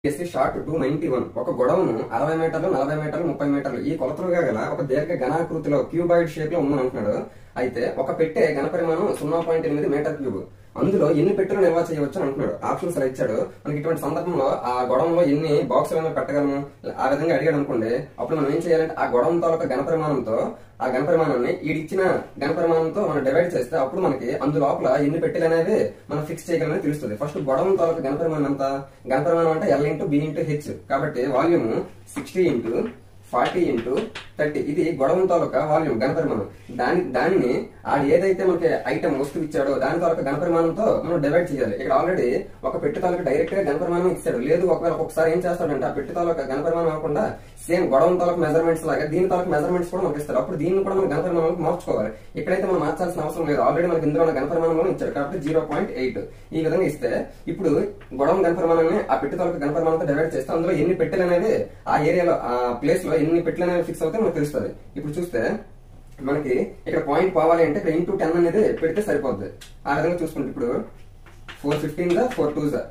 Short 291 ఒక గొడవను 60 మీటర్లు 40 మీటర్లు 30 మీటర్లు ఈ కొలతలుగా గల ఒక దీర్ఘ ఘనాకృతిలో క్యూబాయిడ్ షేప్ లో ఉందని అంటున్నాడు. అయితే ఒక పెట్టె ఘన పరిమాణం 0.8 మీటర్ క్యూబ్, అందులో ఎన్ని పెట్టెలు నిల్వ చేయవచ్చు అని అంటున్నాడు. ఆప్షన్స్ ఇలా ఇచ్చాడు. మనకి ఇటువంటి సందర్భంలో ఆ గొడవలో ఎన్ని బాక్సులను పెట్టగలము ఆ విధంగా అడిగాడు అనుకోండి, అప్పుడు మనం ఏం చేయాలంటే ఆ గొడవ తాలూకా ఘన పరిమాణంతో ఆ ఘన పరిమాణాన్ని ఈడిచ్చిన ఘన పరిమాణంతో మనం డివైడ్ చేస్తే అప్పుడు మనకి అందులోపల ఎన్ని పెట్టెలు అనేవి మనం ఫిక్స్ చేయగలమని తెలుస్తుంది. ఫస్ట్ గొడవ తాలూకా ఘన పరిమాణం ఎంత? ఘన పరిమాణం అంటే L into B into H కాబట్టి వాల్యూమ్ 60 ఇంటూ 40 ఇంటూ 30 ఇది గొడవ తాలూకా వాల్యూమ్ ఘన పరిమాణం. దానిని ఆడు ఏదైతే మనకి ఐటమ్ వస్తువు ఇచ్చాడో దాని తాలూకా ఘన పరిమాణంతో మనం డివైడ్ చేయాలి. ఇక్కడ ఆల్రెడీ ఒక పెట్టె తాలూకా డైరెక్ట్ గా ఘన పరిమాణం ఇచ్చాడు. లేదు ఒకవేళ ఒకసారి ఏం చేస్తాడంటే ఆ పెట్టె తాలూకా ఘన పరిమాణం కాకుండా సేమ్ గొడవ తాలూకా మెజర్మెంట్స్ లాగా దీని తాలూకా మెజర్మెంట్స్ కూడా మనకి ఇస్తారు. అప్పుడు దీన్ని కూడా మనం ఘన పరిమాణానికి మార్చుకోవాలి. ఇక్కడైతే మనం మార్చాల్సిన అవసరం లేదు. ఆల్రెడీ మనకి ఇందులో ఘన పరిమాణంలో ఇచ్చాడు కాబట్టి 0.8 ఈ విధంగా ఇస్తే ఇప్పుడు గొడవ ఘన పరిమాణాన్ని ఆ పెట్టె తాలూకా ఘన పరిమాణంతో డివైడ్ చేస్తే అందులో ఎన్ని పెట్టెలు అనేది ఆ ఏరియాలో ఆ ప్లేస్ లో ఎన్ని పెట్టెలు అనేవి ఫిక్స్ అవుతాయి మనకు తెలుస్తుంది. ఇప్పుడు చూస్తే మనకి ఇక్కడ పాయింట్ పోవాలి అంటే ఇక్కడ ఇంటూ 10 అనేది పెడితే సరిపోద్ది. ఆ విధంగా చూసుకుంటే ఇప్పుడు 415 4 2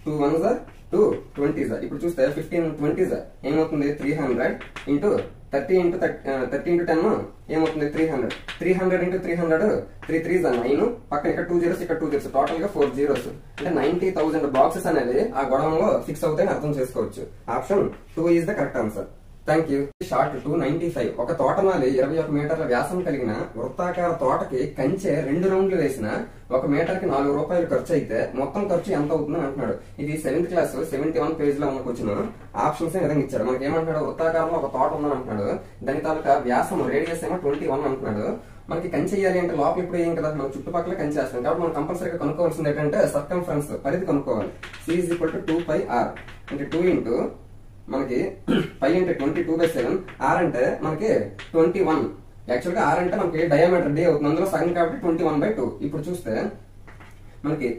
2 1 2 20 ఇప్పుడు చూస్తే 15 20 ఏమవుతుంది 300 ఇంటూ 30 ఇంటూ 30 ఇంటూ 10 ఏమవుతుంది 300 300 ఇంటూ 300 3 3 9 పక్కన ఇక్కడ 2 zeros ఇక్కడ 2 zeros టోటల్ గా 4 zeros అంటే 90,000 బాక్సెస్ అనేవి ఆ గొడవలో ఫిక్స్ అవుతాయని అర్థం చేసుకోవచ్చు. Option 2 is the correct answer. Thank you. Short 295 ఒక తోటమాలి 21 మీటర్ల వ్యాసం కలిగిన వృత్తాకార తోటకి కంచె 2 రౌండ్లు వేసిన 1 మీటర్ కి 4 రూపాయలు ఖర్చు అయితే మొత్తం ఖర్చు ఎంత అవుతుందని అంటున్నాడు. ఇది 7th క్లాస్ 71 పేజ్ లో ఉన్న క్వశ్చన్. ఆప్షన్స్ విధంగా ఇచ్చాడు. మనకి ఏమంటున్నాడు, వృత్తాకారంలో ఒక తోట ఉందని అంటున్నాడు. దాని తాలూకా వ్యాసం రేడియస్ ఏమో 21 అంటున్నాడు. మనకి కంచె చేయాలి అంటే లోపల ఇప్పుడు ఏం కదా మనం చుట్టుపక్కల కంచె చేస్తాం కాబట్టి మనం కంపల్సరీగా కనుక్కోవాల్సింది ఏంటంటే సర్కంఫరెన్స్ పరిధి కనుక్కోవాలి. C = 2πr అంటే 2 ఇంటూ మనకి 5 అంటే 22/7 R అంటే మనకి 21. యాక్చువల్ గా R అంటే మనకి డయామీటర్ D అవుతుంది, అందులో సగం కాబట్టి 21/2. ఇప్పుడు చూస్తే మనకి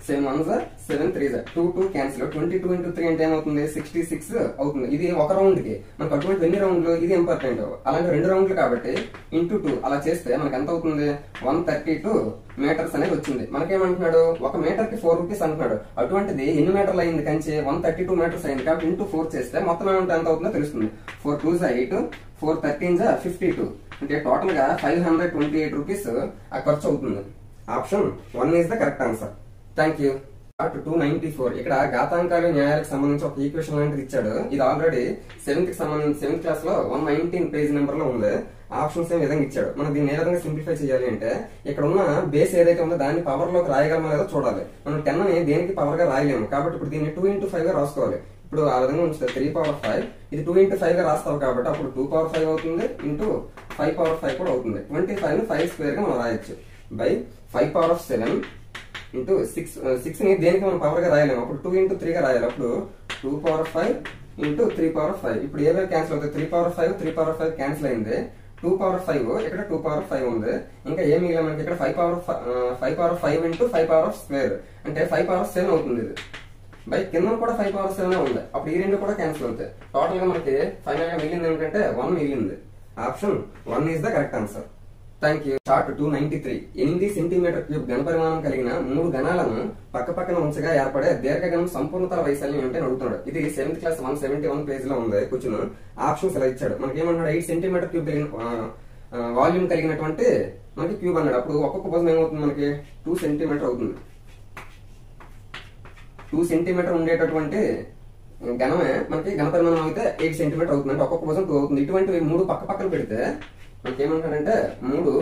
7 1 7 3 2 2 క్యాన్సిల్ 22 ఇంటూ 3 అంటే ఏమవుతుంది 66 అవుతుంది. ఇది ఒక రౌండ్ కి మనకు అటువంటి ఎన్ని రౌండ్లు ఇది ఇంపార్టెంట్. అలాగే 2 రౌండ్లు కాబట్టి ఇంటూ 2 అలా చేస్తే మనకి ఎంత అవుతుంది 132 మీటర్స్ అనేది వచ్చింది. మనకేమంటున్నాడు 1 మీటర్ కి 4 రూపీస్ అంటున్నాడు. అటువంటిది ఎన్ని మీటర్లు అయింది కంచె 132 మీటర్స్ అయింది కాబట్టి ఇంటూ 4 చేస్తే మొత్తం అమౌంట్ ఎంత అవుతుందో తెలుస్తుంది. 4 2 8 4 13 52 అంటే టోటల్ గా 528 రూపీస్ ఆ ఖర్చు అవుతుంది. Option 1 is the correct answer. Thank you. 294 ఇక్కడ ఘాతాంకాలు న్యాయాలకు సంబంధించి ఒక ఈక్వేషన్ లాంటిది ఇచ్చాడు. ఇది ఆల్రెడీ 7th క్లాస్ లో 119 పేజ్ నెంబర్ లో ఉంది. ఆప్షన్స్ ఏ విధంగా ఇచ్చాడు. మనం దీన్ని ఏ విధంగా సింప్లిఫై చేయాలి అంటే ఇక్కడ ఉన్న బేస్ ఏదైతే ఉందో దాన్ని పవర్ లోకి రాయగలమో లేదో చూడాలి. మనం 10 ని దేనికి పవర్ గా రాయలేము కాబట్టి ఇప్పుడు దీన్ని 2 into 5 గా రాసుకోవాలి. ఇప్పుడు ఆ విధంగా ఉంచితే 3/5 ఇది 2 into 5 గా రాస్తావు కాబట్టి అప్పుడు 2/5 అవుతుంది ఇంటూ 5/5 కూడా అవుతుంది. 25 ని 5 స్క్వేర్ గా మనం రాయొచ్చు బై 5/7 ఇంటూ 6 ని దేనికి మనం పవర్ గా రాయలేము అప్పుడు 2 into 3 గా రాయాలి. అప్పుడు 2/5 ఇంటూ 3/5 ఇప్పుడు ఏవే క్యాన్సిల్ అవుతాయి 3/5 క్యాన్సిల్ అయింది. 2/5 ఇక్కడ 2/5 ఉంది. ఇంకా ఏమి మిగిలిన మనకి ఇక్కడ 5/5 ఇంటూ 5/2 అంటే 5/7 అవుతుంది. ఇది బై కింద కూడా 5/7 ఉంది. అప్పుడు ఈ రెండు కూడా క్యాన్సిల్ అవుతాయి. టోటల్ గా మనకి ఫైనల్ గా మిగిలింది ఏంటంటే 1 మిగిలింది. Option 1 is the correct answer. Thank you. షార్ట్ 293 8 సెంటీమీటర్ క్యూబ్ ఘన పరిమాణం కలిగిన 3 ఘనాలను పక్క పక్కన ఉంచగా ఏర్పడే దీర్ఘఘనం సంపూర్ణతల వైశాల్యం ఏంటని అడుగుతున్నాడు. ఇది 7th క్లాస్ 171 పేజ్ లో ఉంది కూర్చుని. ఆప్షన్స్ ఇలా ఇచ్చాడు. మనకి ఏమన్నాడు 8 సెంటీమీటర్ క్యూబ్ కలిగిన వాల్యూమ్ కలిగినటువంటి మనకి క్యూబ్ అన్నాడు. అప్పుడు ఒక్కొక్క భుజం ఏమవుతుంది మనకి 2 సెంటీమీటర్ అవుతుంది. 2 సెంటీమీటర్ ఉండేటటువంటి ఘనమే మనకి ఘన పరిమాణం అయితే 8 సెంటీమీటర్ అవుతుంది. అంటే ఒక్కొక్క భుజం 2 అవుతుంది. ఇటువంటి 3 పక్క పక్కన పెడితే మనకి ఏమంటాడంటే 3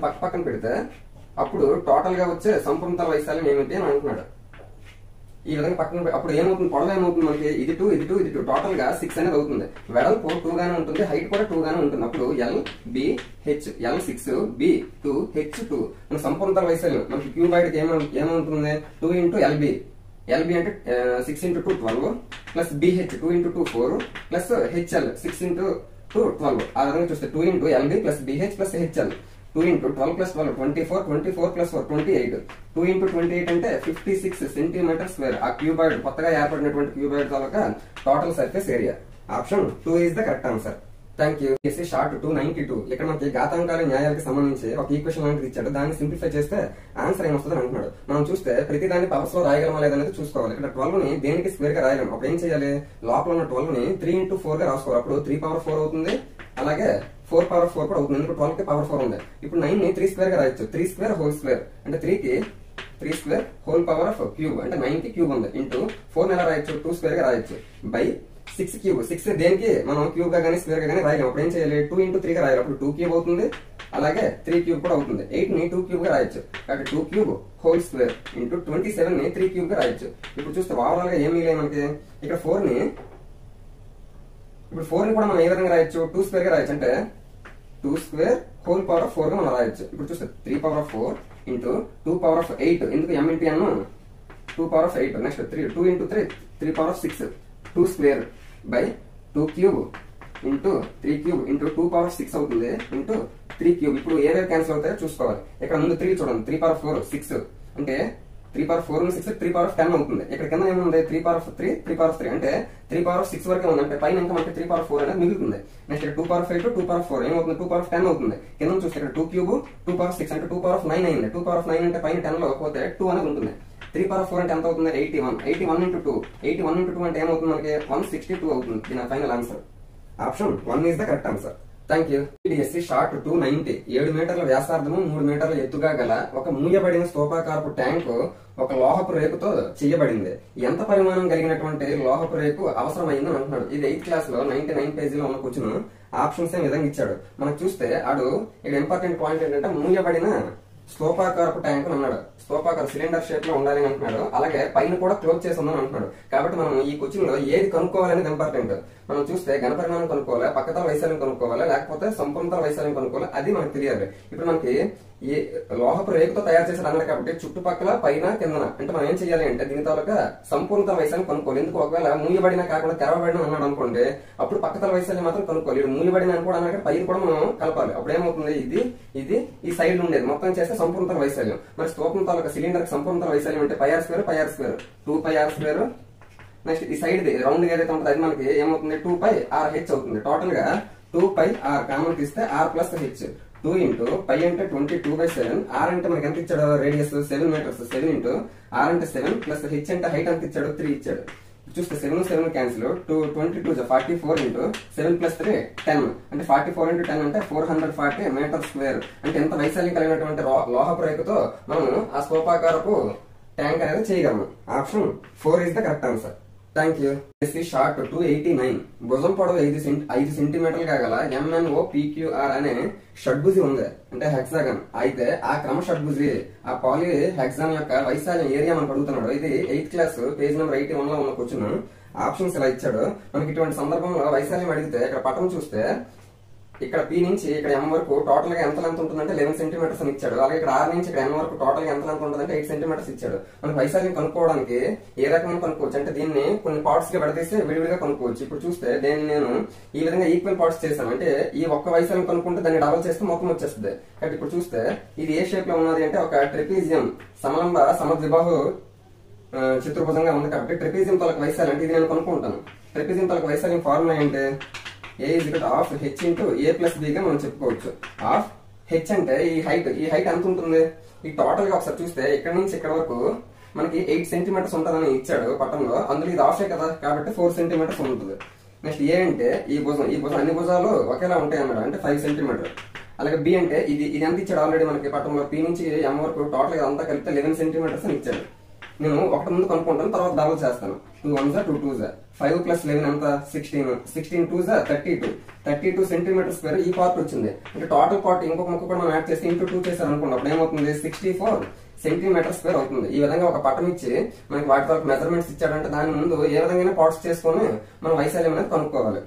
పక్క పక్కన పెడితే అప్పుడు టోటల్ గా వచ్చే సంపూర్ణతల వైశాల్యం ఏమిటి అని అంటున్నాడు. ఈ విధంగా పక్కన అప్పుడు ఏమవుతుంది పొడవు ఏమవుతుంది మనకి ఇది 2 ఇది 2 ఇది 2 టోటల్ గా 6 అనేది అవుతుంది. వెడల్పు 2 గానే ఉంటుంది, హైట్ కూడా 2 గానే ఉంటుంది. అప్పుడు LBH L 6 B 2 H 2 మన సంపూర్ణతల వైశాల్యం మనకి క్యూబాయిడ్ కి ఏమవుతుంది 2 into LB అంటే 6 into 2 12 plus BH 2 into 2 4 plus HL 6 into 2 12 ఆ విధంగా చూస్తే 2 into LB plus BH plus HL 2 into 12 plus 12 24 plus 4 28 2 into 28 అంటే 56 సెంటీమీటర్ స్క్వేర్. ఆ క్యూబాయిడ్ కొత్తగా ఏర్పడినటువంటి cuboid taluka total surface area. Option 2 is the correct answer. Thank you. Short 292. ఇక్కడ మనకి ఘాతాంకాల న్యాయాలకు సంబంధించి ఒక ఈక్వేషన్ లాంటిది ఇచ్చాడు. దాన్ని సింప్లిఫై చేస్తే ఆన్సర్ ఏమొస్తుంది అంటున్నాడు. మనం చూస్తే ప్రతి దాన్ని పవర్స్ లో రాయగలమా లేదనేది చూసుకోవాలి. ఇక్కడ 12 ని దేనికి స్క్వేర్ గా రాయలేము. అప్పుడు ఏం చేయాలి, లోపల ఉన్న 12 ని 3 into 4 గా రాసుకోవాలి. అప్పుడు 3 power 4 అవుతుంది, అలాగే 4 power 4 కూడా అవుతుంది. ఎందుకు 12 కి పవర్ 4 ఉంది. ఇప్పుడు 9 ని 3 స్క్వేర్ గా రాయొచ్చు. 3 స్క్వేర్ హోల్ స్క్వేర్ అంటే 3 కి 3 square whole power of cube అంటే 9 కి క్యూబ్ ఉంది. ఇంటూ 4 ని ఎలా రాయొచ్చు, 2 స్క్వేర్ గా రాయొచ్చు. By 6 cube. 6 దేనికి మనం క్యూబ్ గా కానీ స్క్వేర్ గా కానీ రాయలేము. అప్పుడు ఏం చేయాలి, 2 into 3 గా రాయాలి. అప్పుడు 2 క్యూబ్ అవుతుంది, అలాగే 3 క్యూబ్ కూడా అవుతుంది. 8 ని 2 క్యూబ్ గా రాయొచ్చు. కాబట్టి 2 క్యూబ్ హోల్ స్క్వేర్ ఇంటూ 27 ని 3 క్యూబ్ గా రాయొచ్చు. ఇప్పుడు చూస్తే ఓవరాల్ గా ఏమీ లేదు మనకి. ఇక్కడ 4 ని కూడా మనం ఏ విధంగా రాయొచ్చు, 2 స్క్వేర్ గా రాయొచ్చు. అంటే 2 స్క్వేర్ హోల్ పవర్ ఆఫ్ 4 గా మనం రాయొచ్చు. ఇప్పుడు చూస్తే 3 power of 4 into 2 power of 8. ఎందుకు m into n, 2 power of 8. Next 2 into 3 3 power of 6. 2 square by 2 cube into 3 cube into 2 power of 6 అవుతుంది ఇంటూ 3 క్యూబ్. ఇప్పుడు ఏవేవి క్యాన్సిల్ అవుతాయో చూసుకోవాలి. ఇక్కడ ముందు 3 చూడండి, 3 power of 4 6 అంటే 3 power of 4 6 3 power of 10 అవుతుంది. ఇక్కడ కింద ఏముంది, 3 power of 3 3 power of 3 అంటే 3 power of 6 వరకే ఉంది. అంటే పైన ఇంకా మనకి 3 power of 4 అనేది మిగులుతుంది. నెక్స్ట్ ఇక్కడ 2 power of 8 2 power of 4 ఏమవుతుంది, 2 power of 10 అవుతుంది. కింద చూస్తే ఇక్కడ 2 క్యూబ్ 2 power of 6 అంటే 2 power of 9 అయింది. 2 power of 9 అంటే పైన 10 లో పోతే 2 అనేది ఉంటుంది. 3 power of 4 అంటే ఎంత అవుతుంది, 81. 81 into 2 81 into 2 అంటే ఏమవుతుంది మనకి 162 అవుతుంది. దీని final answer option 1 is the correct answer. Thank you. DSC short 290. 7 మీటర్ల వ్యాసార్థము 3 మీటర్ల ఎత్తుగా గల ఒక మూయబడిన స్తూపాకారపు ట్యాంకు ఒక లోహపు రేకుతో చేయబడింది. ఎంత పరిమాణం కలిగినటువంటి లోహపు రేకు అవసరమైందని అంటున్నాడు. ఇది 8th క్లాస్ లో 99 పేజీలో ఉన్న క్వశ్చన్. ఆప్షన్స్ ఏ విధంగా ఇచ్చాడు. మనకు చూస్తే ఆడు ఇక్కడ ఇంపార్టెంట్ పాయింట్ ఏంటంటే మూయబడిన స్తూపాకారపు ట్యాంక్ అన్నాడు. స్తూపాకార సిలిండర్ షేప్ లో ఉండాలని అంటున్నాడు. అలాగే పైన కూడా క్లోజ్ చేసి ఉందని అంటున్నాడు. కాబట్టి మనం ఈ క్వశ్చన్ లో ఏది కనుక్కోవాలనేది ఇంపార్టెంట్. మనం చూస్తే ఘనపరిమాణం కనుక్కోవాలి, పక్కతల వైశాల్యం కనుక్కోవాలి, లేకపోతే సంపూర్ణతల వైశాల్యం కనుక్కోవాలి. అది మనకు తెలియాలి. ఇప్పుడు మనకి ఈ లోహపు రేకుతో తయారు చేసిన అన్నాడు కాబట్టి చుట్టుపక్కల పైన కిందన అంటే మనం ఏం చేయాలి అంటే దీని తాలూకా సంపూర్ణతల వైశాల్యం కనుక్కోవాలి. ఎందుకు ఒకవేళ మూయబడిన కాకుండా తెరవబడిన అన్నాడు అనుకోండి, అప్పుడు పక్కతల వైశాల్యం మాత్రం కనుక్కోవాలి. మూయబడిన అనుకోవడానికి పైన కూడా మనం కలపాలి. అప్పుడు ఏమవుతుంది, ఇది ఈ సైడ్ ఉండేది మొత్తం చేస్తే సంపూర్ణతల వైశాల్యం. మరి స్తూపం తాలూకా సిలిండర్ సంపూర్ణతల వైశాల్యం అంటే πr² 2πr². నెక్స్ట్ ఈ సైడ్ రౌండ్ ఏదైతే ఉంటుందో అది మనకి ఏమవుతుంది 2πrh అవుతుంది. టోటల్ గా 2πr కామన్ తీస్తే r ప్లస్ h 2 into π అంటే 22/7. r అంటే మనకి ఎంత ఇచ్చాడు, రేడియస్ 7 మీటర్స్. 7 into r అంటే 7 ప్లస్ h అంటే హైట్ ఎంత ఇచ్చాడు, 3 ఇచ్చాడు. చూస్తే 7 క్యాన్సిల్ 22 44 into 7 plus 3 10 అంటే 44 into 10 అంటే 440 మీటర్ స్క్వేర్. అంటే ఎంత వైశాల్యం కలిగినటువంటి లోహపు రేకుతో మనం ఆ స్తూపాకారపు ట్యాంక్ అనేది చేయగలము. Option 4 is the correct answer. Thank you. Short 289. భుజం పొడవు 5 సెంటీమీటర్లు కాగల MNOPQR అనే షడ్భుజి ఉంది అంటే హెక్సాగన్. అయితే ఆ క్రమ షడ్భుజి ఆ పాలి హెక్సాన్ యొక్క వైశాల్యం ఏరియా మనకు అడుగుతున్నాడు. ఇది 8th క్లాస్ పేజ్ నెంబర్ 81 లో ఉన్న క్వశ్చన్. ఆప్షన్స్ ఇలా ఇచ్చాడు. మనకి ఇటువంటి సందర్భంలో వైశాల్యం అడిగితే ఇక్కడ పటం చూస్తే ఇక్కడ P నుంచి ఇక్కడ M వరకు టోటల్ గా ఎంత లెంత్ ఉంటుందంటే 11 సెంటీమీటర్స్ అని ఇచ్చాడు. అలాగే ఇక్కడ R నుంచి ఇక్కడ N వరకు టోటల్ గా ఎంత లెంత్ ఉంటుందంటే 8 సెంటీమీటర్స్ ఇచ్చాడు. మనకి వైశాల్యం కనుక్కోవడానికి ఏ రకమైన కనుక్కోవచ్చు అంటే దీన్ని కొన్ని పార్ట్స్ గా విడదీసి విడివిడిగా కనుక్కోవచ్చు. ఇప్పుడు చూస్తే దీన్ని నేను ఈ విధంగా ఈక్వల్ పార్ట్స్ చేశాను. అంటే ఈ ఒక్క వైశాల్యం కనుక్కుంటే దాన్ని డబల్ చేస్తే మొత్తం వచ్చేస్తుంది. కాబట్టి ఇప్పుడు చూస్తే ఇది ఏ షేప్ లో ఉన్నది అంటే ఒక ట్రెపీజియం సమలంబ సమద్విబాహు చతుర్భుజంగా ఉంది. కాబట్టి ట్రెపీజియం తొలక వైశాల్యం అంటే ఇది నేను కనుక్కుంటాను. ట్రెపీజియం తొలక వైశాల్యం ఫార్ములా ఏంటి, A is equal to half h into a plus b గా మనం చెప్పుకోవచ్చు. హాఫ్ h అంటే ఈ హైట్ ఎంత ఉంటుంది, ఈ టోటల్ గా ఒకసారి చూస్తే ఇక్కడ నుంచి ఇక్కడ వరకు మనకి 8 సెంటీమీటర్స్ ఉంటుందని ఇచ్చాడు పట్టంలో. అందులో ఇది హాఫే కదా కాబట్టి 4 సెంటీమీటర్స్ ఉంటుంది. నెక్స్ట్ ఏ అంటే ఈ భుజం అన్ని భుజాలు ఒకేలా ఉంటాయి అన్నాడు అంటే 5 సెంటీమీటర్. అలాగే బి అంటే ఇది ఎంత ఇచ్చాడు ఆల్రెడీ మనకి పట్టంలో P నుంచి M వరకు టోటల్ గా అంతా కలిపితే 11 సెంటీమీటర్స్ అని ఇచ్చాడు. నేను ఒకటి ముందు కనుక్కుంటాను, తర్వాత డబుల్ చేస్తాను. 2 1s 2 2s 5 plus 11 ఎంత 16 16 2s 32 సెంటీమీటర్ స్క్వేర్ ఈ పార్ట్ వచ్చింది. అంటే టోటల్ పార్ట్ ఇంకొక ముక్క కూడా మనం యాడ్ చేసి ఇంటూ 2 చేశారు అనుకోండి, అప్పుడు ఏమవుతుంది 64 సెంటీమీటర్ స్క్వేర్ అవుతుంది. ఈ విధంగా ఒక పటం ఇచ్చి మనకి వాటి వరకు మెజర్మెంట్స్ ఇచ్చాడంటే దాని ముందు ఏ విధంగా పార్ట్స్ చేసుకొని మనం వైశాల్యం అనేది కనుక్కోవాలి.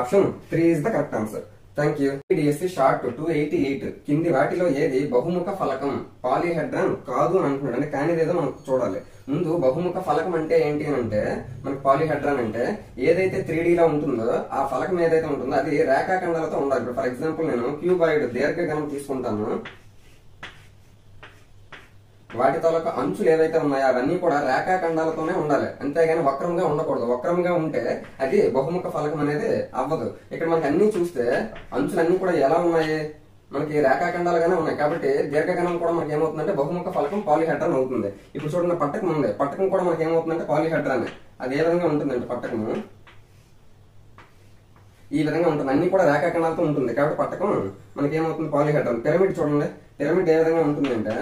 Option 3 is the correct answer. Thank you. DSC short 288. కింది వాటిలో ఏది బహుముఖ ఫలకం పాలీహెడ్రాన్ కాదు అని అంటున్నాడు. అంటే కానిదేదో మనం చూడాలి. ముందు బహుముఖ ఫలకం అంటే ఏంటి అంటే మనకి పాలీహెడ్రాన్ అంటే ఏదైతే 3D లో ఉంటుందో ఆ ఫలకం ఏదైతే ఉంటుందో అది రేఖాఖండాలతో ఉండాలి. ఇప్పుడు ఫర్ ఎగ్జాంపుల్ నేను క్యూబాయిడ్ దీర్ఘగణం తీసుకుంటాను. వాటి తాలూకా అంచులు ఏవైతే ఉన్నాయో అవన్నీ కూడా రేఖాఖండాలతోనే ఉండాలి, అంతేగాని వక్రంగా ఉండకూడదు. వక్రంగా ఉంటే అది బహుముఖ ఫలకం అనేది అవ్వదు. ఇక్కడ మనకి అన్ని చూస్తే అంచులన్నీ కూడా ఎలా ఉన్నాయి, మనకి రేఖాఖండాలుగానే ఉన్నాయి. కాబట్టి దీర్ఘగణం కూడా మనకి ఏమవుతుందంటే బహుముఖ ఫలకం పాలిహెడ్రాన్ అవుతుంది. ఇప్పుడు చూడండి పట్టకం ఉంది, పట్టకం కూడా మనకి ఏమవుతుందంటే పాలిహెడ్రాన్. అది ఏ విధంగా ఉంటుందంటే పట్టకము ఈ విధంగా ఉంటుంది, అన్ని కూడా రేఖాఖండాలతో ఉంటుంది. కాబట్టి పట్టకం మనకి ఏమవుతుంది పాలిహెడ్రాన్. పిరమిడ్ చూడండి, పిరమిడ్ ఏ విధంగా ఉంటుంది అంటే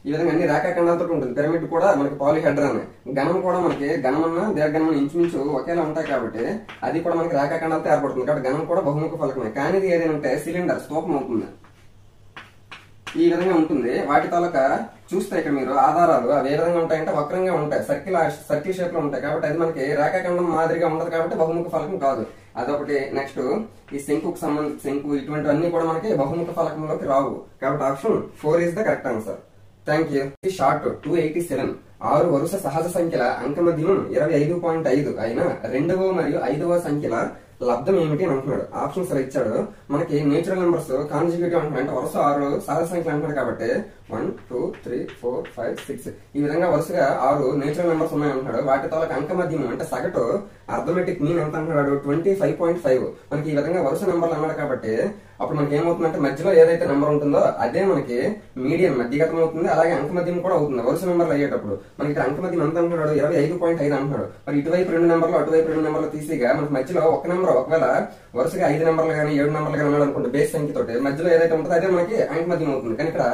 ఈ విధంగా అన్ని రేఖాఖండాలతో ఉంటుంది. పిరమిడ్ కూడా మనకి పాలిహెడ్రాన్. గణం కూడా మనకి గణమన్నా దీర్ఘగణం ఇంచుమించు ఒకేలా ఉంటాయి కాబట్టి అది కూడా మనకి రేఖాఖండాలతో ఏర్పడుతుంది. కాబట్టి గణం కూడా బహుముఖ ఫలకమే. కానీ ఇది ఏదంటే సిలిండర్, స్తూపం అవుతుంది. ఈ విధంగా ఉంటుంది. వాటి తాలూకా చూస్తే ఇక్కడ మీరు ఆధారాలు అవి ఏ విధంగా ఉంటాయంటే వక్రంగా ఉంటాయి, సర్కిల్ షేప్ లో ఉంటాయి. కాబట్టి అది మనకి రేఖాఖండం మాదిరిగా ఉండదు కాబట్టి బహుముఖ ఫలకం కాదు. అదొకటి. నెక్స్ట్ ఈ శంకుకు సంబంధించి శంకు ఇటువంటివన్నీ కూడా మనకి బహుముఖ ఫలకంలోకి రావు. కాబట్టి option 4 is the correct answer. Thank you. Short 287 6 వరుస సహజ సంఖ్యల అంకమద్యం 25.5 అయిన 2వ మరియు 5వ సంఖ్యల లబ్ధం ఏమిటి అని అంటున్నాడు. ఆప్షన్స్ ఇలా ఇచ్చాడు. మనకి నేచురల్ నెంబర్స్ కాన్జుగేటివ్ అంటున్నాడు, అంటే వరుస 6 సహజ సంఖ్యలు అంటున్నాడు. కాబట్టి 1 2 3 4 5 6 ఈ విధంగా వరుసగా 6 నేచురల్ నెంబర్స్ ఉన్నాయి అంటున్నాడు. వాటి తాలూకు అంకమద్యం అంటే సగటు అర్థమెటిక్ మీన్ ఎంత అంటున్నాడు 25.5. మనకి ఈ విధంగా వరుస నెంబర్లు అన్నాడు. కాబట్టి అప్పుడు మనకి ఏమవుతుందంటే మధ్యలో ఏదైతే నెంబర్ ఉంటుందో అదే మనకి మీడియం మధ్యగతం అవుతుంది, అలాగే అంకమద్యం కూడా అవుతుంది. వరుస నెంబర్లు అయ్యేటప్పుడు మనకి ఇక్కడ అంకమద్యం ఎంత అంటున్నాడు 25.5 అంటున్నాడు. మరి ఇటువైపు 2 నెంబర్లు అటువైపు 2 నెంబర్లు తీసిగా మనకి మధ్యలో ఒక నెంబర్ ఒకవేళ వరుసగా 5 నెంబర్లు కానీ 7 నెంబర్లు కానీ ఉన్నాడు అనుకుంటే బేస్ సంఖ్యతోటి మధ్యలో ఏదైతే ఉంటుందో అదే మనకి అంకమద్యం అవుతుంది. కానీ ఇక్కడ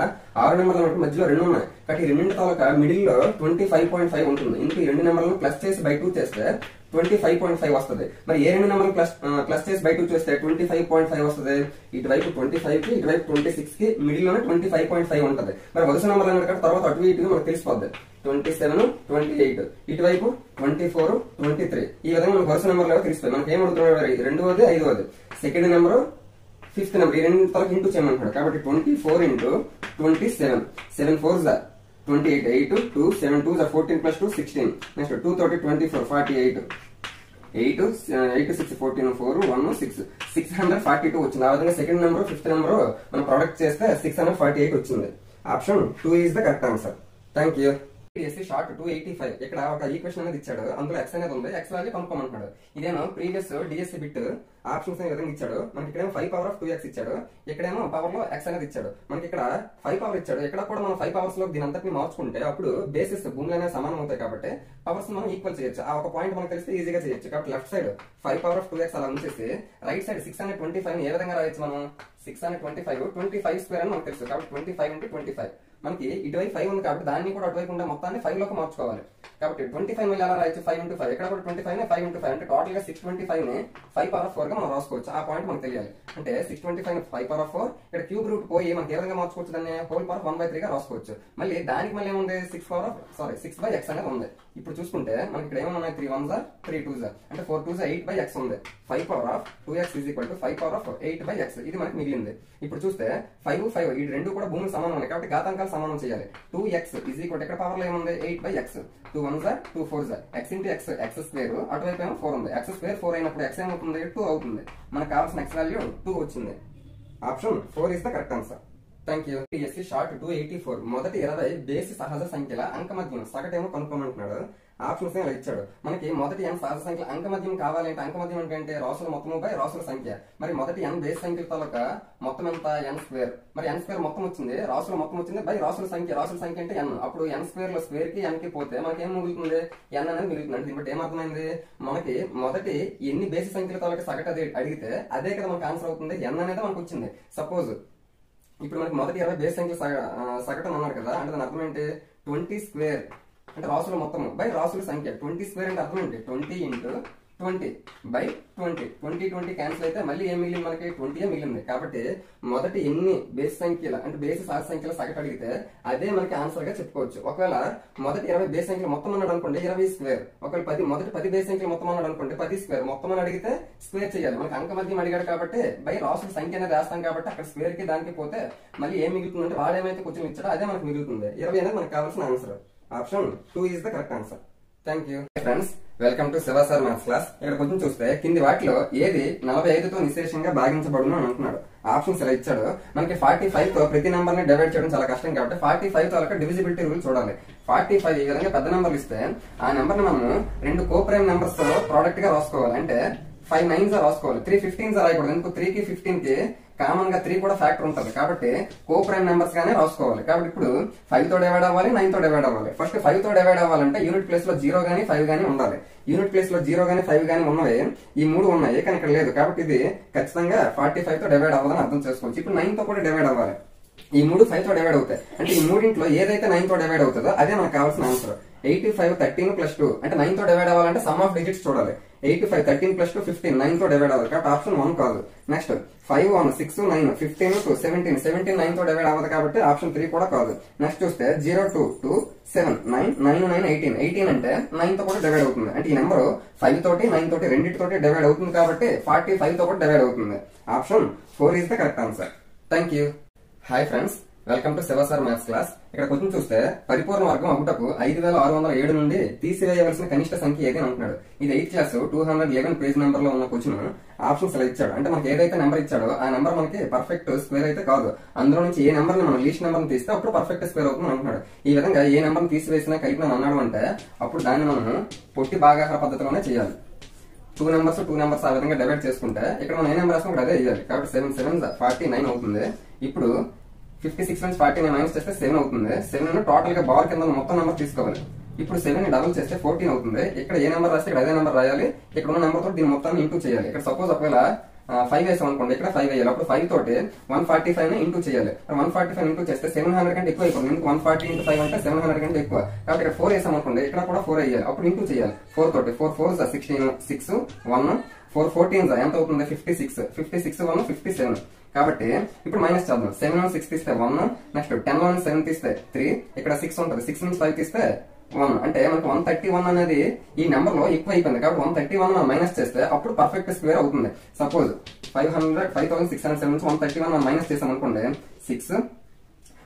6 నెంబర్లు మధ్యలో 2 ఉన్నాయి. కాబట్టి ఈ రెండింటి తాలూకా మిడిల్ లో 25.5 ఉంటుంది. ఇందుకు ఈ 2 నెంబర్లను ప్లస్ చేసి బై 2 చేస్తే 25.5 వస్తుంది. మరి ఏ 2 నెంబర్లు ప్లస్ చేసి బై 2 చేస్తే 25.5 వస్తుంది. ఇటువైపు 25 కి ఇటువైపు 26 కి మిడిల్ లోనే 25.5 ఉంటుంది. మరి వరుస నెంబర్లు అన్నట్టు తర్వాత అటు ఇటు మనకు తెలిసిపోద్ది. 27 28 ఇటువైపు 24 23 ఈ విధంగా మనకు వరుస నెంబర్లు తెలిసిపోయి మనకి ఏమడుగుతున్నాడు 2వది 5వది సెకండ్ నెంబర్ 5th నెంబర్ ఈ రెండు తలకు ఇంటూ చేయమంటాడు. కాబట్టి 24 into 27 7 4s 28 8 2 7 2s 14 plus 2 16 next 2 తోటి 24 48 8 8 6 14 4 1 6 642 వచ్చింది. ఆ విధంగా సెకండ్ నెంబర్ 5th నెంబర్ మనం ప్రొడక్ట్ చేస్తే 648 వచ్చింది. Option 2 is the correct answer. Thank you. Short 285 ఇక్కడ ఒక ఈక్వేషన్ అనేది ఇచ్చాడు, అందులో ఎక్స్ అనేది ఉంది, ఎక్స్ వాల్యూ కనుక్కోమంటున్నాడు. ఇదేమో ప్రీవియస్ డిఎస్సి బిట్ ఆప్షన్స్ ఈ విధంగా ఇచ్చాడు. మనకి ఇక్కడేమో 5 పవర్ ఆఫ్ 2x ఇచ్చాడు, ఇక్కడేమో పవర్ లో ఎక్స్ అనేది ఇచ్చాడు. మనకి ఇక్కడ 5 పవర్ ఇచ్చాడు. ఇక్కడ కూడా మనం 5 పవర్స్ లో దీని అంతటిని మార్చుకుంటే అప్పుడు బేసిస్ భూములు అనేవి సమానం అవుతాయి. కాబట్టి పవర్స్ మనం ఈక్వల్ చేయొచ్చు. ఆ ఒక పాయింట్ మనకు తెలిస్తే ఈజీగా చేయొచ్చు. కాబట్టి left side 5 power of 2x అలా ఉంచేసి రైట్ సైడ్ 625 ఏ విధంగా రాయొచ్చు మనం 625 25 స్క్వేర్ అని మనకు తెలుసు. కాబట్టి 25 into 25 మనకి ఇటువైపు 5 ఉంది కాబట్టి దాన్ని కూడా అటువైపు ఉండే మొత్తాన్ని 5 లోకి మార్చుకోవాలి. కాబట్టి 25 మళ్ళీ ఎలా రాయొచ్చు 5 into 5 ఇక్కడ కూడా 25 5 into 5 అంటే టోటల్ గా 625 ని 5 పవర్ ఆఫ్ 4 గా మనం రాసుకోవచ్చు. ఆ పాయింట్ మనకు తెలియాలి. అంటే 625 5 పవర్ ఆఫ్ 4 ఇక్కడ క్యూబ్ రూట్ పోయి మనకి ఏ విధంగా మార్చుకోవచ్చు, దాన్ని హోల్ పవర్ 1/3 గా రాసుకోవచ్చు. మళ్ళీ దానికి మళ్ళీ ఏముంది 6/x అనేది ఉంది. ఇప్పుడు చూసుకుంటే మనకి ఇక్కడ ఏమన్నా 3 1s 3 2s అంటే 4 2s 8/x ఉంది. 5 power of 2x is equal to 5 power of 8/x ఇది మనకి మిగిలింది. ఇప్పుడు చూస్తే 5 5 ఈ రెండు కూడా భూములు సమానం ఉన్నాయి కాబట్టి ఘాతాంకాలు సమానం చేయాలి. 2x is equal to ఇక్కడ పవర్ లో ఏముంది 8/x 2 1s 2 4s x into x x square అటువైపు ఏమో 4 ఉంది. x స్క్వేర్ 4 అయినప్పుడు x ఏమవుతుంది 2 అవుతుంది. మనకు కావాల్సిన x వాల్యూ 2 వచ్చింది. Option 4 is the correct answer. Thank you. SC short 284 మొదటి 20 బేసి సహజ సంఖ్యల అంకమద్యం సగటేమో కనుక్కోమంటున్నాడు. ఆప్షన్స్ ఇలా ఇచ్చాడు. మనకి మొదటి n సహజ సంఖ్యల అంకమద్యం కావాలంటే అంకమద్యం అంటే రాసుల మొత్తము బై రాసుల సంఖ్య. మరి మొదటి n బేస్ సంఖ్యల తాలూకా మొత్తం ఎంత n స్క్వేర్. మరి n స్క్వేర్ మొత్తం వచ్చింది, రాసుల మొత్తం వచ్చింది బై రాసుల సంఖ్య. రాసుల సంఖ్య అంటే n. అప్పుడు n స్క్వేర్ లో స్క్వేర్ కి n కి పోతే మనకి ఏం మిగులుతుంది n అనేది మిగులుతుంది. అంటే దీన్ని బట్టి ఏమర్థమైంది మనకి మొదటి ఎన్ని బేసి సంఖ్యల తాలూకా సగటు అది అడిగితే అదే కదా మనకు ఆన్సర్ అవుతుంది. n అనేది మనకు వచ్చింది. సపోజ్ ఇప్పుడు మనకి మొదటి 20 బేస్ సంఖ్యల సగటు అన్నాడు కదా, అంటే దాని అర్థం ఏంటి 20 స్క్వేర్ అంటే రాసుల మొత్తము బై రాసుల సంఖ్య. 20 స్క్వేర్ అంటే అర్థం ఏంటి 20 into 20 by 20 20 క్యాన్సిల్ అయితే మళ్ళీ ఏం మిగిలింది మనకి 20 మిగిలింది. కాబట్టి మొదటి ఎన్ని బేస్ సంఖ్యల అంటే బేసి సహజ సంఖ్యల సగటు అడిగితే అదే మనకి ఆన్సర్ గా చెప్పుకోవచ్చు. ఒకవేళ మొదటి 20 బేస్ సంఖ్యలు మొత్తం అన్నాడు అనుకోండి 20 స్క్వేర్. ఒకవేళ మొదటి 10 బేస్ సంఖ్యలు మొత్తం అన్నాడు అనుకోండి 10 స్క్వేర్. మొత్తం అని అడిగితే స్క్వేర్ చేయాలి. మనకి అంక మధ్యం అడిగాడు కాబట్టి బై రాసుల సంఖ్య అనేది వేస్తాం కాబట్టి అక్కడ స్క్వేర్ కి దానికి పోతే మళ్ళీ ఏం మిగులుతుంది అంటే వాడేమైతే క్వశ్చన్ ఇచ్చాడో అదే మనకు మిగులుతుంది. 20 అనేది మనకు కావాల్సిన answer. Option 2 is the correct answer. Thank you friends. Welcome to Shiva sir maths class. ఇక్కడ కొంచెం చూస్తే కింది వాటిలో ఏది 45తో నిశేషంగా భాగించబడును అని అంటున్నాడు. ఆప్షన్స్ ఇలా ఇచ్చాడు. మనకి 45 తో ప్రతి నెంబర్ ని డివైడ్ చేయడం చాలా కష్టం కాబట్టి 45 తో డివిజిబిలిటీ రూల్ చూడాలి. 45 ఈ విధంగా పెద్ద నెంబర్లు ఇస్తే ఆ నెంబర్ ని మనము రెండు కోప్రైమ్ నెంబర్స్ తో ప్రోడక్ట్ గా రాసుకోవాలి. అంటే 5 9s రాసుకోవాలి. 3 15s రాయకూడదు. ఎందుకు 3 కి 15 కి కామన్ గా 3 కూడా ఫ్యాక్టర్ ఉంటుంది కాబట్టి కో ప్రైమ్ నెంబర్స్ గానే రాసుకోవాలి. కాబట్టి ఇప్పుడు 5 తో డివైడ్ అవ్వాలి, 9 తో డివైడ్ అవ్వాలి. ఫస్ట్ 5 తో డివైడ్ అవ్వాలంటే యూనిట్ ప్లేస్ లో 0 గానీ 5 గానీ ఉండాలి. యూనిట్ ప్లేస్ లో 0 గానీ 5 గానీ ఉన్నవి ఈ మూడు ఉన్నాయి, కానీ ఇక్కడ లేదు. కాబట్టి ఇది ఖచ్చితంగా 45 తో డివైడ్ అవ్వాలని అర్థం చేసుకోవచ్చు. ఇప్పుడు 9 తో కూడా డివైడ్ అవ్వాలి. ఈ మూడు 5 తో డివైడ్ అవుతాయి. అంటే ఈ మూడింట్లో ఏదైతే 9 తో డివైడ్ అవుతుందో అదే మనకు కావాల్సిన ఆన్సర్. 85 13 + 2 అంటే 9 తో డివైడ్ అవ్వాలంటే సమ్ ఆఫ్ డిజిట్స్ చూడాలి. 85 13 + 2 15 9 తో డివైడ్ అవ్వాలి కాబట్టి ఆప్షన్ 1 కాదు. నెక్స్ట్ 5 1 6 9 15 2 17 17 9 తో డివైడ్ అవ్వదు కాబట్టి ఆప్షన్ 3 కూడా కాదు. నెక్స్ట్ చూస్తే 0 2 2 7 9 9 9 18 18 అంటే 9 తో కూడా డివైడ్ అవుతుంది. అంటే ఈ నెంబర్ 5 తోటి 9 తోటి రెండింటితోటి డివైడ్ అవుతుంది కాబట్టి 45 తో కూడా డివైడ్ అవుతుంది. Option 4 is the correct answer. Thank you. Hi friends, welcome to Shiva sir maths class. ఇక్కడ కొంచెం చూస్తే పరిపూర్ణ వర్గం అగుటకు 5607 నుండి తీసివేయవలసిన కనిష్ట సంఖ్య ఏది అని అంటున్నాడు. ఇది 8th క్లాస్ 211 పేజ్ నెంబర్ లో ఉన్న క్వశ్చన్. ఆప్షన్స్ ఇలా ఇచ్చాడు. అంటే మనకి ఏదైతే నెంబర్ ఇచ్చాడో ఆ నెంబర్ మనకి పర్ఫెక్ట్ స్క్వేర్ అయితే కాదు. అందులో నుంచి ఏ నెంబర్ ని మనం లీస్ట్ నెంబర్ ని తీస్తే అప్పుడు పర్ఫెక్ట్ స్క్వేర్ అవుతుంది అంటున్నాడు. ఈ విధంగా ఏ నెంబర్ ని తీసివేసినా కలిపిన అన్నాడు అంటే అప్పుడు దాన్ని మనం పొట్టి భాగాహార పద్ధతిలోనే చేయాలి. 2 నెంబర్స్ ఆ విధంగా డివైడ్ చేసుకుంటే ఇక్కడ మనం ఏ నెంబర్ రాసుకుంటే అదే చేయాలి. కాబట్టి 7 7 49 అవుతుంది. ఇప్పుడు 56 నుంచి 49 మైనస్ చేస్తే 7 అవుతుంది. 7 టోటల్ గా బార్ కింద మొత్తం నెంబర్ తీసుకోవాలి. ఇప్పుడు 7 ని డబుల్ చేస్తే 14 అవుతుంది. ఇక్కడ ఏ నెంబర్ రాస్తే ఇక్కడ అదే నెంబర్ రాయాలి. ఇక్కడ ఉన్న నెంబర్ తో దీని మొత్తాన్ని ఇంటూ చేయాలి. ఇక్కడ సపోజ్ ఒకవేళ 5 వేసాం అనుకోండి, ఇక్కడ 5 వేయాలి. అప్పుడు 5 తోటి 145 ని ఇంటూ చేయాలి. 145 ఇంటూ చేస్తే 700 కంటే ఎక్కువ అయిపోతుంది. ఎందుకు 140 × 5 అంటే 700 కంటే ఎక్కువ. కాబట్టి ఇక్కడ 4 వేసాం అనుకోండి, ఇక్కడ కూడా 4 వేయాలి. అప్పుడు ఇంటూ చేయాలి 4 తోటి. 4 4 16 6 1 4 14 ఎంత అవుతుంది? 56 56 1 57. కాబట్టి ఇప్పుడు మైనస్ చేద్దాం. 7 1 6 తీస్తే 1, నెక్స్ట్ 10 1 7 తీస్తే 3, ఇక్కడ 6 ఉంటుంది. 6 నుంచి 5 తీస్తే 1 అంటే మనకు 131 అనేది ఈ నెంబర్ లో ఎక్కువ అయిపోయింది. కాబట్టి 131 మైనస్ చేస్తే అప్పుడు పర్ఫెక్ట్ స్క్వేర్ అవుతుంది. సపోజ్ 5607 నుంచి 131 మైనస్ చేసాం అనుకోండి, 6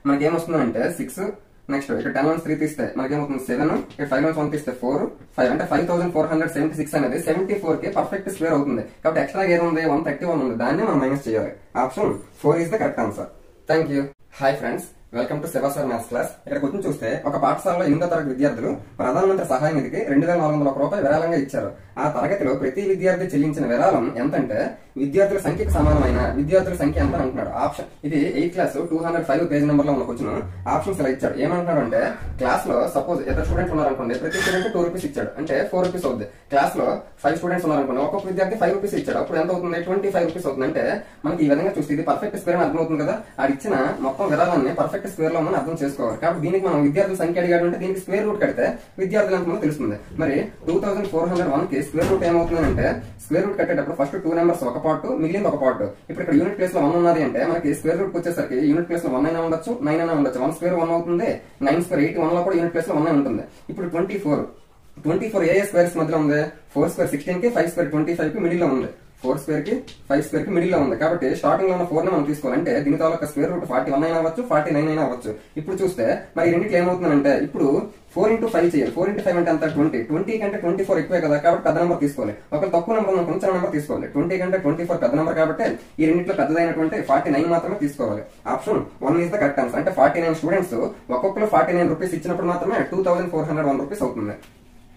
మనకి ఏమొస్తుంది అంటే 6, నెక్స్ట్ ఇక్కడ 10 1 3 తీస్తే మనకేమవుతుంది 7, ఇక్కడ 5 1 1 తీస్తే 4 5 అంటే 5476 అనేది 74 కి పర్ఫెక్ట్ స్క్వేర్ అవుతుంది. కాబట్టి ఎక్స్ట్రా ఏది ఉంది? 131 ఉంది. దాన్ని మనం మైనస్ చేయాలి. Option 4 is the correct answer. Thank you. Hi friends, welcome to Shiva sir maths class. ఇక్కడ కొంచెం చూస్తే ఒక పాఠశాలలో 8వ తరగతి విద్యార్థులు ప్రధానమంత్రి సహాయ నిధికి 2401 రూపాయలు విరాళంగా ఇచ్చారు. ఆ తరగతిలో ప్రతి విద్యార్థి చెల్లించిన విరాళం ఎంతంటే విద్యార్థుల సంఖ్యకు సమానమైన విద్యార్థుల సంఖ్య ఎంత అంటున్నాడు. ఆప్షన్ ఇది 8th క్లాస్ 205 పేజ్ నెంబర్ లో ఉన్న క్వశ్చన్. ఆప్షన్స్ ఇలా ఇచ్చాడు. ఏమంటున్నాడు అంటే క్లాస్ లో సపోజ్ ఇద్దరు స్టూడెంట్స్ ఉన్నారనుకోండి, ప్రతి స్టూడెంట్ 2 రూపీస్ ఇచ్చాడు అంటే 4 రూపీస్ అవుతుంది. క్లాస్ లో 5 స్టూడెంట్స్ ఉన్నారనుకోండి, ఒక్కొక్క విద్యార్థి 5 రూపీస్ ఇచ్చాడు. అప్పుడు ఎంత అవుతుంది? 25 రూపీస్ అవుతుంది. అంటే మనకి ఈ విధంగా చూస్తే ఇది పర్ఫెక్ట్ స్క్వేర్ అని అర్థం అవుతుంది కదా. ఆ ఇచ్చిన మొత్తం విరాళాన్ని పర్ఫెక్ట్ స్క్వేర్ లో మనం అర్థం చేసుకోవాలి. కాబట్టి దీనికి మనం విద్యార్థుల సంఖ్య అడిగాడు అంటే దీనికి స్క్వేర్ రూట్ కడితే విద్యార్థులు ఎంత తెలుస్తుంది. మరి 2401 కి స్క్వేర్ రూట్ ఏమవుతుంది అంటే స్క్వేర్ రూట్ కట్టేటప్పుడు ఫస్ట్ 2 నెంబర్స్ ఒక పార్ట్, మిగిలింది ఒక పార్ట్. ఇప్పుడు ఇక్కడ యూనిట్ ప్లేస్ లో 1 ఉన్నది అంటే మనకి స్క్వేర్ రూట్ వచ్చేసరికి యూనిట్ ప్లేస్ లో 1 అయినా ఉండొచ్చు, 9 అయినా ఉండొచ్చు. 1 స్క్వేర్ 1 అవుతుంది, 9 స్క్వేర్ 81 లో కూడా యూనిట్ ప్లేస్ లో 1 ఉంటుంది. ఇప్పుడు 24 ఏ స్క్వేర్స్ మధ్యలో ఉంది? 4 స్క్వేర్ 16 కి, 5 స్క్వేర్ 25 కి మిడిల్ లో ఉంది. 4 స్క్వేర్ కి 5 స్క్వేర్ కి మిడిల్ లో ఉంది. కాబట్టి స్టార్టింగ్ లో ఉన్న 4 ని మనం తీసుకోవాలంటే దీని తాలూకా స్క్వేర్ రూట్ 41 అయినా అవ్వచ్చు, 49 అయినా అవ్వచ్చు. ఇప్పుడు చూస్తే మరి రెండింటిలో ఏమవుతుందంటే ఇప్పుడు 4 × 5 చేయాలి. 4 × 5 అంటే అంత 20 కంటే 24 ఎక్కువే కదా. కాబట్టి పెద్ద నెంబర్ తీసుకోవాలి. ఒకవేళ తక్కువ నెంబర్ ఉన్న కొంచెం నెంబర్ తీసుకోవాలి. 20 కంటే 24 పెద్ద నెంబర్ కాబట్టి ఈ రెండింటిలో పెద్దదైనటువంటి 49 మాత్రమే తీసుకోవాలి. Option 1 is the correct answer. అంటే 49 స్టూడెంట్స్ ఒక్కొక్కరు 49 రూపీస్ ఇచ్చినప్పుడు మాత్రమే 2401 రూపీస్ అవుతుంది.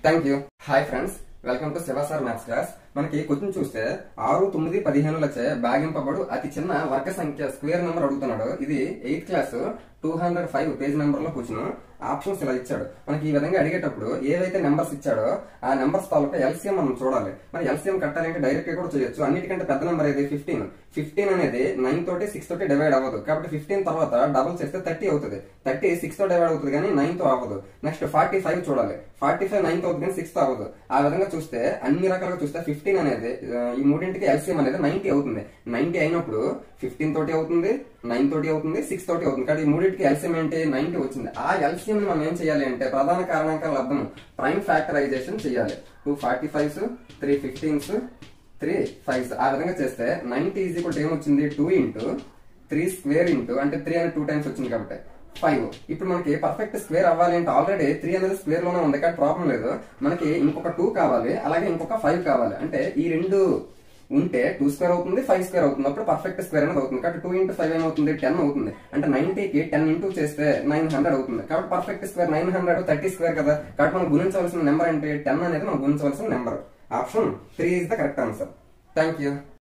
Thank you. Hi friends, welcome to Shiva sir maths class. మనకి క్వశ్చన్ చూస్తే 6 9 15లచే భాగింపబడు అతి చిన్న వర్గ సంఖ్య స్క్వేర్ నెంబర్ అడుగుతున్నాడు. ఇది 8th క్లాస్ 205 పేజ్ నెంబర్ లో క్వశ్చన్. ఆప్షన్స్ ఇలా ఇచ్చాడు. మనకి ఈ విధంగా అడిగేటప్పుడు ఏవైతే నెంబర్స్ ఇచ్చాడో ఆ నెంబర్స్ తాలూకా ఎల్సిఎం మనం చూడాలి. మరి ఎల్సిఎం కట్టాలంటే డైరెక్ట్ గా కూడా చేయొచ్చు. అన్నిటికంటే పెద్ద నెంబర్ ఏది? 15. 15 అనేది 9 తోటి 6 తోటి డివైడ్ అవ్వదు. కాబట్టి 15 తర్వాత డబుల్ చేస్తే 30 అవుతుంది. 30 6 తో డివైడ్ అవుతుంది కానీ 9 తో అవ్వదు. నెక్స్ట్ 45 చూడాలి. 45 9 తో అవుతుంది కానీ 6 తో అవ్వదు. ఆ విధంగా చూస్తే అన్ని రకాలుగా చూస్తే 15 అనేది ఈ మూడింటికి ఎల్సిఎం అనేది 90 అవుతుంది. 90 అయినప్పుడు 15 తోటి అవుతుంది, 9 తోటి అవుతుంది, 6 తోటి అవుతుంది. కాబట్టి ఈ మూడింటికి ఎల్సిఎం ఏంటి? 90 వచ్చింది. ఆ ఎల్సిఎం ని మనం ఏం చేయాలి అంటే ప్రధాన కారణాంకాల లబ్ధం ప్రైమ్ ఫ్యాక్టరైజేషన్ చేయాలి. 2 45s 3 15s 3 5s ఆ విధంగా చేస్తే 90 ఏమొచ్చింది? 2 × 3 స్క్వేర్ ఇంటూ అంటే 3 అని 2 టైమ్స్ వచ్చింది కాబట్టి 5. ఇప్పుడు మనకి పర్ఫెక్ట్ స్క్వేర్ అవ్వాలి అంటే ఆల్రెడీ 3 అనేది స్క్వేర్ లోనే ఉంది కానీ ప్రాబ్లం లేదు. మనకి ఇంకొక 2 కావాలి, అలాగే ఇంకొక 5 కావాలి. అంటే ఈ రెండు ఉంటే 2 స్క్వేర్ అవుతుంది, 5 స్క్వేర్ అవుతుంది. అప్పుడు పర్ఫెక్ట్ స్క్వేర్ అనేది అవుతుంది. కాబట్టి 2 into 5 ఏమవుతుంది, 10 అవుతుంది. అంటే 90కి 10 ఇంటూ చేస్తే 900 అవుతుంది. కాబట్టి పర్ఫెక్ట్ స్క్వేర్ 900 30 స్క్వేర్ కదా. కాబట్టి మనం గుణించవలసిన నెంబర్ అంటే 10 అనేది మనం గుణించవలసిన number. Option 3 is the correct answer. Thank you.